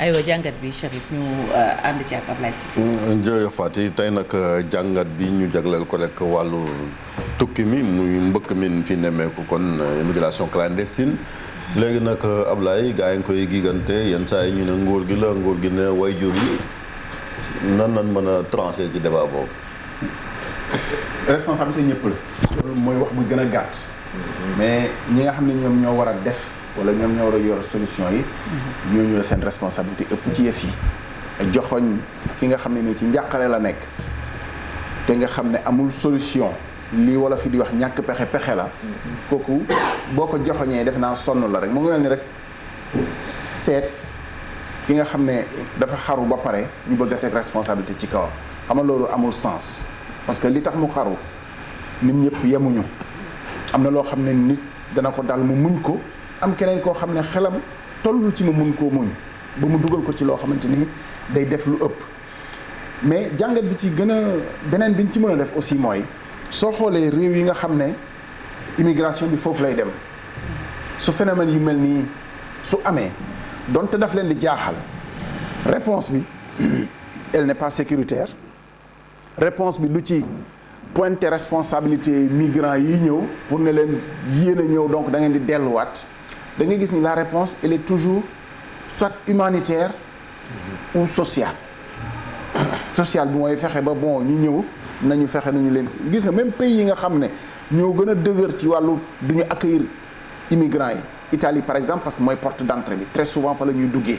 aywa jàngat bi Chérif ñu ànd ci ak Ablaye Cissé. jërëjëf Faty tey nag jàngat bi ñu jagleel ko rek wàllu tukki mi muy mbëkk mi fi nemmeeku kon immigration clandestine. léegi nag Ablaye gaa yi ngi koy gigante yenn saa yi ñu ne nguur gi la nguur gi ne waajur yi nan mën a tranché ci débat boobu. responsabilité ñëpp la. loolu mooy wax bu gën a gàtt. mais ñi nga xam ne ñoom ñoo war a def wala ñoom ñoo war a yor solution yi. ñooñu la seen responsabilité ëpp ci yëf yi. joxoñ ki nga xam ne nii ci njàqare la nekk te nga xam ne amul solution lii wala fi di wax ñàkk pexe la. kooku boo ko joxoñee def naa sonn la rek mu ngi mel ni rek seet ki nga xam ne dafa xaru ba pare ñu bëgg a teg responsabilité ci kawam xam nga loolu amul sens parce que li tax mu xaru nit ñëpp yemuñu. am na loo xam ne nit dana ko dal mu muñ ko am keneen koo xam ne xelam tollul ci mu mun koo muñ ba mu dugal ko ci loo xamante ni day def lu ëpp mais jàngat bi ci gën a beneen bi ñu ci mën a def aussi mooy soo xoolee réew yi nga xam ne immigration bi foofu lay dem su phénomène yu mel nii su amee donte daf leen di jaaxal réponse bi elle n'est pas sécuritaire réponse bi du ci pointer responsabilité migrants yi ñëw pour ne leen yéen a ñëw donc da ngeen di delluwaat da ngay gis ni la réponse elle est toujours soit humanitaire ou sociale sociale bi mooy fexe ba bon ñu ñëw nañu fexe nañu leen gis nga même pays yi nga xam ne ñoo gën a dëgër ci wàllu du ñu accueillir immigrants yi Italie par exemple parce que mooy porte d'entrée bi très souvent fa la ñuy duggee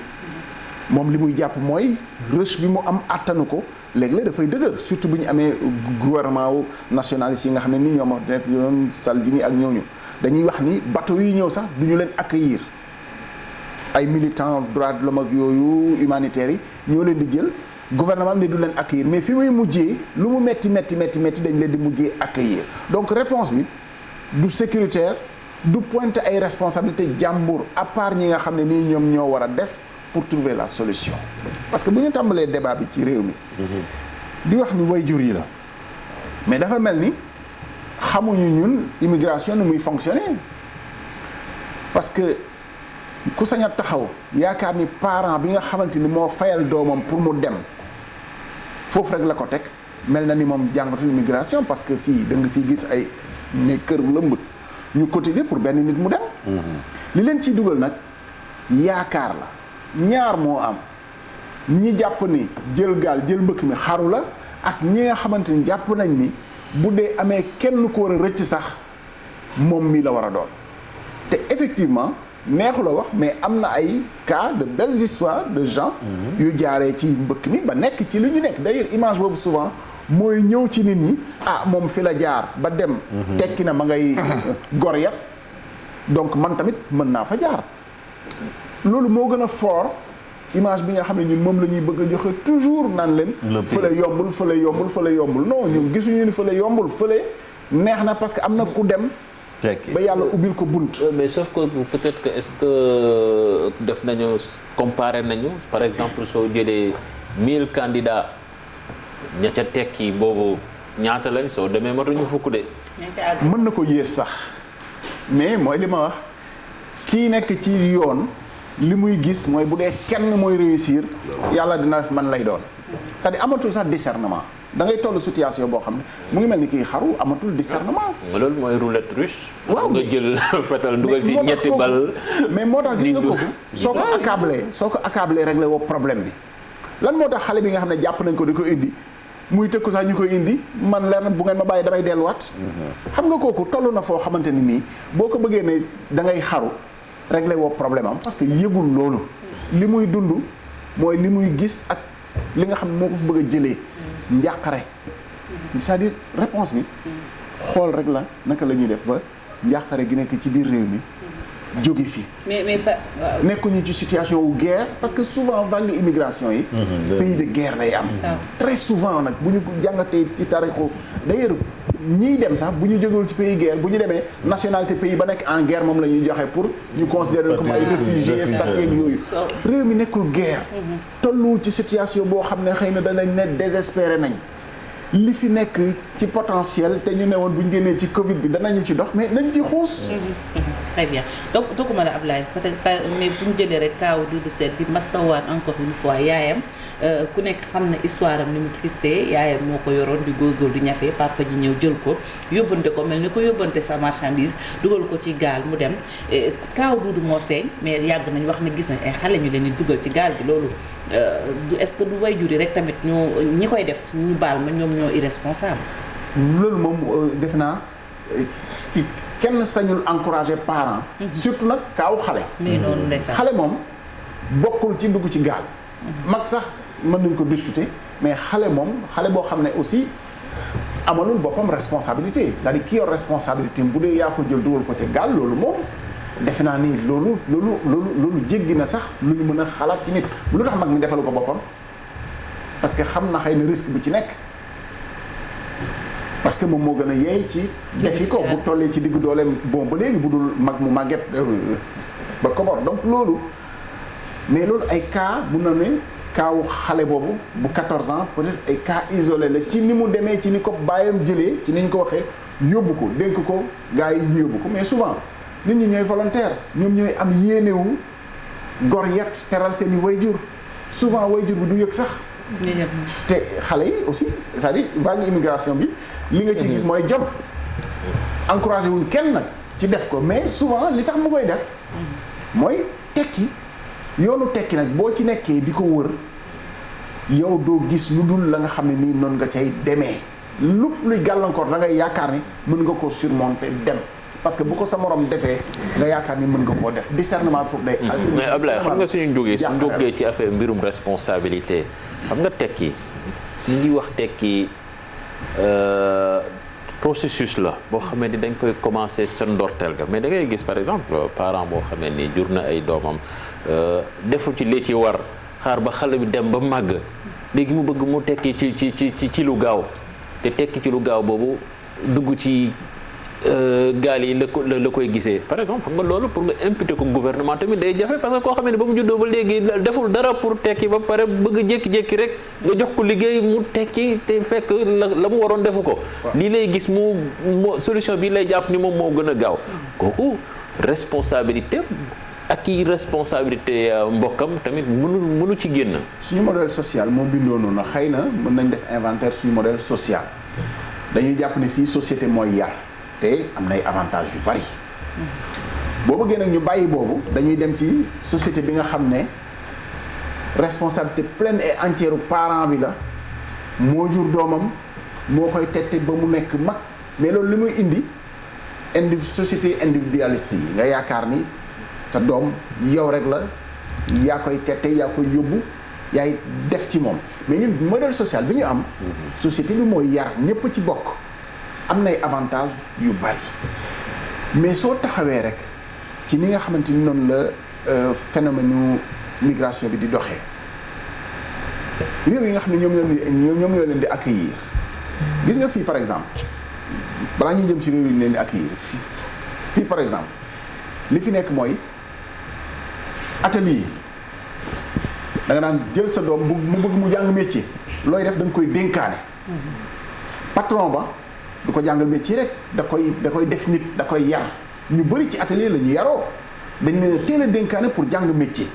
moom li muy jàpp mooy rush bi mu am àttanu ko léeg-léeg dafay dëgër surtout bu ñu amee gouvernement wu nationaliste yi nga xam ne ni ñoom nekk yoon Salvini ak ñooñu dañuy wax ni bateau yi ñëw sax du ñu leen accueillir ay militants droits de l'homme ak yooyu humanitaires yi ñoo leen di jël gouvernement bi ne du leen accueillir mais fi muy mujjee lu mu metti dañ leen di mujjee accueillir donc réponse bi du sécuritaire du pointer ay responsabilités jàmbur à part ñi nga xam ne nii ñoom ñoo war a def pour trouver la solution parce que bu ñu tàmbalee débat bi ci réew mi di wax ni waajur yi la mais dafa mel ni xamuñu ñun immigration ni muy fonctionner parce que ku sañ a taxaw yaakaar ni parent bi nga xamante ni moo fayal doomam pour mu dem foofu rek la ko teg mel na ni moom jàngatul immigration parce que fii da nga fiy gis ay ne kër lëmb ñu cotiser pour benn nit mu dem li leen ciy dugal nag yaakaar la ñaar moo am ñi jàpp ni jël gaal jël mbëkk mi xaru la ak ñi nga xamante ni jàpp nañ ni bu dee amee kenn ko war a rëcc sax moom mii la war a doon te effectivement neexu la wax mais am na ay cas de belles histoires de gens yu jaaree ci mbëkk mi ba nekk ci li ñu nekk d'ailleurs image boobu souvent mooy ñëw ci nit ñi moom fi la jaar ba dem tekki na ma ngay gor yat donc man tamit mën naa fa jaar loolu moo gën a fort image bi nga xam ne ñun moom la ñuy bëgg a joxe toujours naan leen fële yombul non ñun gisuñu ni fële yombul fële neex na parce que am na ku dem ba yàlla ubbil ko bunt. mais sauf que peut-être que est-ce que def nañu comparer nañu par exemple soo jëlee 1000 candidats ña ca tekki boobu ñaata lañ soo demee matuñu fukk de. mën na ko yées sax mais mooy li ma wax kii nekk ci yoon li muy gis mooy bu dee kenn mooy réussir yàlla dina def man lay doon c'est-à-dire amatul sax discernement. da ngay toll situation boo xam ne mu ngi mel ni kii xaru amatul discernement. loolu mooy roulette russe. waaw nga jël fetal dugal ci ñetti bal. mais moo tax gis nga kooku soo ko accablé réglé woo problème bi. lan moo tax xale bi nga xam ne jàpp nañ ko di ko indi muy tëkku sax ñu koy indi man leer na bu ngeen ma bàyyi damay delluwaat. xam nga kooku toll na foo xamante ni nii boo ko bëggee ne da ngay xaru réglé woo problème am parce que yëgul loolu. li muy dund mooy li muy gis ak li nga xam ne moo ko fa bëgg a jëlee. njàqare c'est-à-dire réponse bi xool rek la naka la ñuy def ba njàqare gi nekk ci biir réew mi jóge fi mais nekkuñu ci situation wu guerre parce que souvent vague immigration yi pays de guerre lay am très souvent nag bu ñu jàngatee ci tarixu d'ailleurs ñiy dem sax bu ñu jógewul ci pays guerre bu ñu demee nationalité pays ba nekk en guerre moom la ñuy joxe pour ñu considérer comme ay réfugiés statut yooyu réew mi nekkul guerre tolluwul ci situation boo xam ne xëy na danañ ne désespéré nañ li fi nekk ci potentiel te ñu ne woon bu ñu génnee ci Covid bi danañu ci dox mais nañ ci xuus. très bien donc dogguma la Ablaye peut-être pas mais bu ñu jëlee rek kaaw Doudou Sène di masawaat encore une fois yaayam ku nekk xam na histoire am ni mu triste yaayam moo ko yoroon di góorgóorlu di ñafe papa ji ñëw jël ko yóbbante ko mel ni ko yóbbante sa marchandise dugal ko ci gaal mu dem kaaw Doudou moo feeñ mais yàgg nañ wax ne gis nañ ay xale ñu leen di dugal ci gaal bi loolu est-ce que du waajur yi rek tamit ñoo ñi koy def ñu baal ma ñoom ñoo irresponsable. loolu moom def naa kenn sañul encourager parents. surtout nag kaaw xale. mais noonu ndeysaan xale moom bokkul ci dugg ci gaal. mag sax mën nañ ko discuter mais xale moom xale boo xam ne aussi amalul boppam responsabilité c'est-à-dire ki yor responsabilité bu dee yaa ko jël dugal ko ci gaal loolu moom defe naa ni loolu jéggi na sax lu ñu mën a xalaat ci nit lu tax mag mi defalu ko boppam parce que xam na xëy na risque bi ci nekk. parce que moom moo gën a yeey ci defi ko bu tollee ci diggu dooleem bon ba léegi bu dul mag mu màgget ba kobor donc loolu mais loolu ay cas mun na ne kaawu xale boobu bu 14 ans peut-être ay cas isolé la ci ni mu demee ci ni ko bàyyam jëlee ci ni ñu ko waxee yóbbu ko dénk ko gars yi ñu yóbbu ko mais souvent nit ñi ñooy volontaire ñoom ñooy am yéenewu gor yet teral seen i wayjur souvent wayjur bi du yëg sax te xale yi aussi c'est-à-dire vague immigration bi li nga ci gis mooy jom encouragé wuñ kenn nag ci def ko mais souvent li tax mu koy def mooy tekki yoonu tekki nag boo ci nekkee di ko wër yow doo gis lu dul la nga xam ne nii noonu nga cay demee lépp luy gàllankoor da ngay yaakaar ni mën nga ko surmonter dem parce que bu ko sa morom defee nga yaakaar ni mën nga koo def discernement foofu day. mais Ablaye xam nga suñu jógee ci affaire mbirum responsabilité xam nga tekki ñu ngi wax tekki processus la boo xamee ni dañ koy commencer sa ndorteel ga mais da ngay gis par exemple parent boo xamee ni jur na ay doomam defu ci li ci war xaar ba xale bi dem ba màgg léegi mu bëgg mu tekki ci lu gaaw te tekki ci lu gaaw boobu dugg ci gaal yi la koy gisee par exemple xam nga loolu pour nga imputer ko gouvernement tamit day jafe parce que koo xam ne ba mu juddoo ba léegi deful dara pour tekki ba pare bëgg jékki-jékki rek nga jox ko liggéey mu tekki te fekk la mu waroon defu ko lii lay gis mu solution bi lay jàpp ni moom moo gën a gaaw kooku responsabilité ak i responsabilité mbokkam tamit mënu ci génn. suñu modèle social moo bindoo noonu xëy na mën nañ def inventaire suñu modèle social dañuy jàpp ne fii société mooy yar te am nay avantages yu bari boo bëggee nag ñu bàyyi boobu dañuy dem ci société bi nga xam ne responsabilité pleine et entière parent bi la moo jur doomam moo koy tette ba mu nekk mag mais loolu li muy indi société individualiste yi nga yaakaar ni sa doom yow rek la yaa koy tette yaa koy yóbbu yaay def ci moom mais ñun modèle social bi ñu am société bi mooy yar ñépp ci bokk am nay avantage yu bari mais soo taxawee rek ci ni nga xamante ni noonu la phénomène migration bi di doxee réew yi nga xam ne ñoom ñoo leen di accueillir gis nga fii par exemple balaa ñuy jëm ci réew yi ñu leen di accueillir fii par exemple li fi nekk mooy atelier da nga daan jël sa doom mu bëgg mu jàng métier looy def da nga koy dénkaane patron ba du ko jàngal métier rek da koy def nit da koy yar ñu bëri ci atelier la ñu yaroo dañ leen a teel a dénkaane pour jàng métier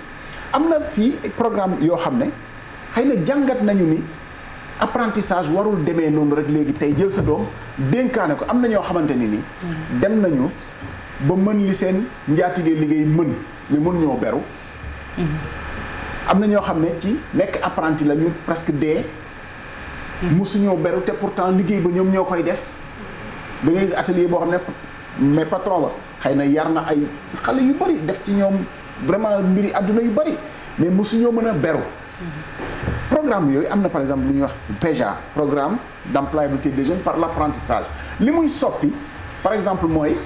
am na fii programme yoo xam ne xëy na jàngat nañu ni apprentissage warul demee noonu rek léegi tey jël sa doom dénkaane ko am na ñoo xamante ni dem nañu ba mën li seen njaatigee liggéey mën mais mënuñoo beru am na ñoo xam ne ci nekk apprenti la ñu presque dee musuñoo beru te pourtant liggéey ba ñoom ñoo koy def da ngay gis atelier boo xam ne mais patron ba xëy na yar na ay xale yu bari def ci ñoom vraiment mbiri àdduna yu bari mais musuñoo mën a beru programme yooyu am na par exemple lu ñuy wax PEJA programme d'employabilité des jeunes par l'apprentissage li muy soppi par exemple mooy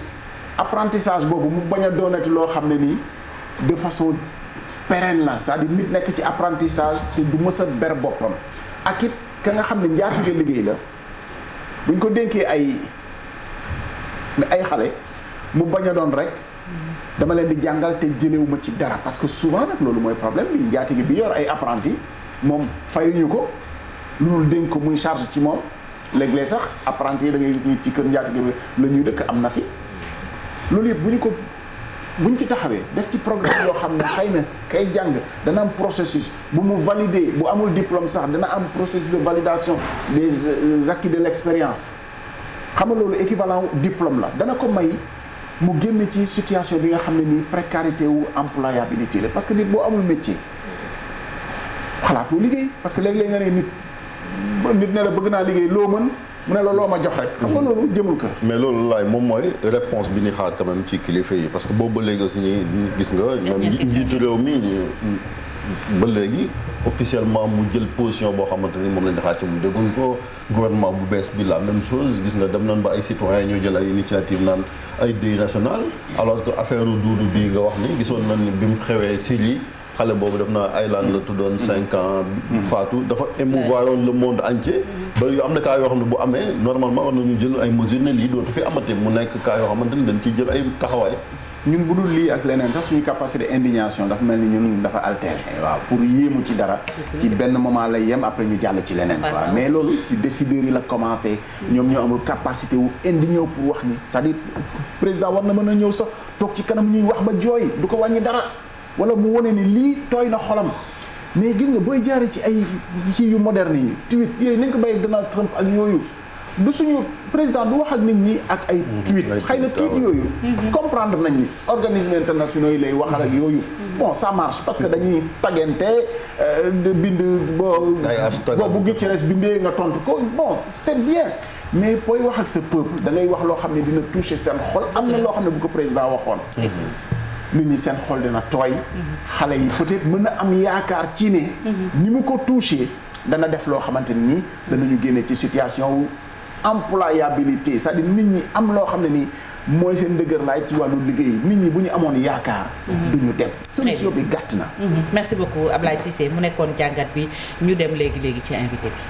apprentissage boobu mu bañ a doonati loo xam ne nii de façon pérenne la c'est-à-dire nit nekk ci apprentissage te du mës a ber boppam ak it ka nga xam ne njaatige liggéey la buñ ko dénkee ay xale mu bañ a doon rek dama leen di jàngal te jëlewuma ci dara parce que souvent nag loolu mooy problème bi njaatige bi yor ay apprenti moom fayuñu ko loolu dénk ko muy charge ci moom léeg-léeg sax apprenti yi da ngay gis ni ci kër njaatige bi la ñuy dëkk am na fi loolu yëpp bu ñu ci taxawee def ci programme yoo xam ne xëy na kay jàng dana am processus bu mu valider bu amul diplôme sax dana am processus de validation des acquis de l'expérience xam nga loolu équivalent diplôme la dana ko may mu génn ci situation bi nga xam ne nii précarité wu employabilité la parce que nit boo amul métier xalaatoo liggéey parce que léeg-léeg nga ne nit ne la bëgg naa liggéey loo mën mu ne la loo ma jox rek xam nga loolu jëmul kër. mais loolu laay moom mooy réponse bi ni xaar quand même ci kilifa yi parce que boobu ba léegi aussi ñi gis nga même njiitu réew mi ba léegi officiellement mu jël position boo xamante ni moom lañ di xaar ci mu dégguñ ko gouvernement bu bees bi la même chose gis nga dem nañ ba ay citoyens ñoo jël ay initiative naan ay deuil national alors que affaire duudu bii nga wax ni gisoon nañ ni bi mu xewee Syrie xale boobu def na Island la tuddoon 5 ans faatu dafa émouvoir le monde entier ba yu am na cas yoo xam ne bu amee normalement war nañu jël ay mesures ne lii dootu fi amati mu nekk cas yoo xamante ni dañ ciy jël ay taxawaay ñun bu dul lii ak leneen sax suñu capacité d'indignation dafa mel ni ñun dafa altéré waaw pour yéemu ci dara ci benn moment lay yem après ñu jàll ci leneen waaw mais loolu ci décideurs yi la commencé ñoom ñoo amul capacité wu indigné wu pour wax ni c'est-à-dire président war na mën a ñëw sax toog ci kanam ñuy wax ba jooy du ko wàññi dara wala mu wane ni lii tooy na xolam mais gis nga booy jaaree ci ay kii yu moderne yi tweet yooyu nañ ko bàyyi Donald Trump ak yooyu du suñu président du wax ak nit ñi ak ay tweet xëy na tweet yooyu comprendre nañ ni organismes internationaux yi lay waxal ak yooyu bon ça marche parce que dañuy tagente bind boo bu Guterres bindee nga tontu ko bon c'est bien mais booy wax ak sa peuple da ngay wax loo xam ne dina toucher seen xol am na loo xam ne bu ko président waxoon nit ñi seen xol dina tooy xale yi peut-être mën na am yaakaar ci ne ni mu ko touché dana def loo xamante ni danañu génne ci situation wu employabilité c'est-à-dire nit ñi am loo xam ne nii mooy seen dëgër laay ci wàllu liggéey nit ñi bu ñu amoon yaakaar duñu dem solution bi gàtt na merci beaucoup Ablaye Cissé mu nekkoon jàngat bi ñu dem léegi ci invité bi